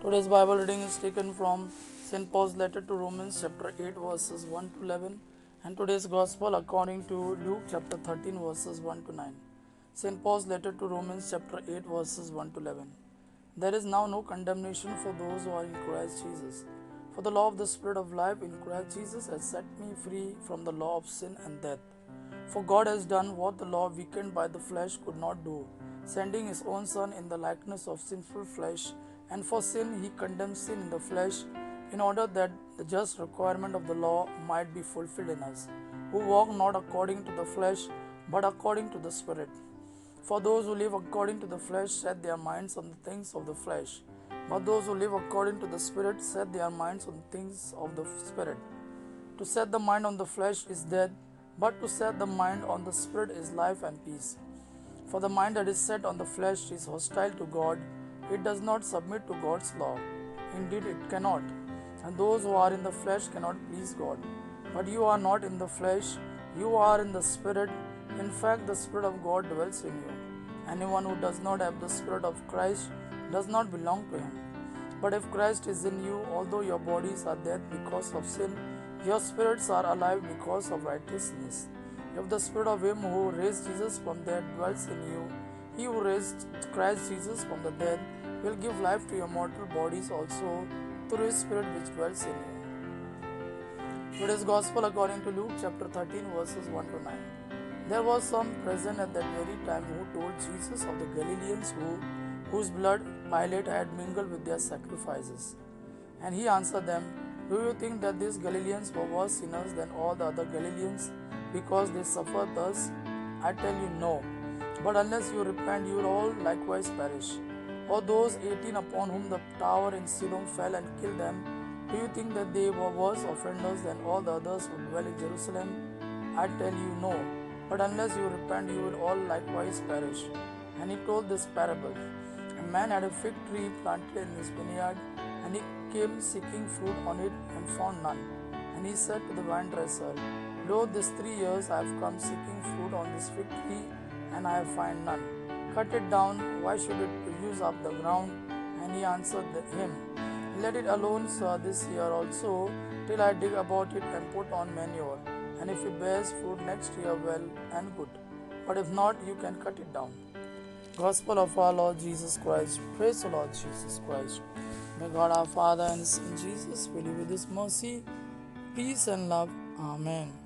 Today's Bible reading is taken from St. Paul's letter to Romans chapter 8 verses 1 to 11 and today's Gospel according to Luke chapter 13 verses 1 to 9. St. Paul's letter to Romans chapter 8 verses 1 to 11. There is now no condemnation for those who are in Christ Jesus. For the law of the Spirit of life in Christ Jesus has set me free from the law of sin and death. For God has done what the law weakened by the flesh could not do, sending his own Son in the likeness of sinful flesh, and for sin he condemned sin in the flesh, in order that the just requirement of the law might be fulfilled in us, who walk not according to the flesh, but according to the Spirit. For those who live according to the flesh set their minds on the things of the flesh, but those who live according to the Spirit set their minds on the things of the Spirit. To set the mind on the flesh is death, but to set the mind on the Spirit is life and peace. For the mind that is set on the flesh is hostile to God, it does not submit to God's law. Indeed, it cannot. And those who are in the flesh cannot please God. But you are not in the flesh, you are in the Spirit. In fact, the Spirit of God dwells in you. Anyone who does not have the Spirit of Christ does not belong to him. But if Christ is in you, although your bodies are dead because of sin, your spirits are alive because of righteousness. If the Spirit of Him who raised Jesus from the dead dwells in you, He who raised Christ Jesus from the dead will give life to your mortal bodies also through His Spirit which dwells in you. Today's Gospel according to Luke chapter 13 verses 1 to 9. There was some present at that very time who told Jesus of the Galileans whose blood Pilate had mingled with their sacrifices. And he answered them, do you think that these Galileans were worse sinners than all the other Galileans because they suffered thus? I tell you, no. But unless you repent, you will all likewise perish. Or those 18 upon whom the tower in Siloam fell and killed them, do you think that they were worse offenders than all the others who dwell in Jerusalem? I tell you, no. But unless you repent, you will all likewise perish. And he told this parable. A man had a fig tree planted in his vineyard, and he came seeking fruit on it and found none. And he said to the vine dresser, lo, these 3 years I have come seeking fruit on this fig tree, and I have found none. Cut it down, why should it use up the ground? And he answered him, let it alone, sir, this year also, till I dig about it and put on manure. And if it bears fruit next year, well and good. But if not, you can cut it down. Gospel of our Lord Jesus Christ. Praise the Lord Jesus Christ. May God our Father and Son Jesus fill you with His mercy, peace and love. Amen.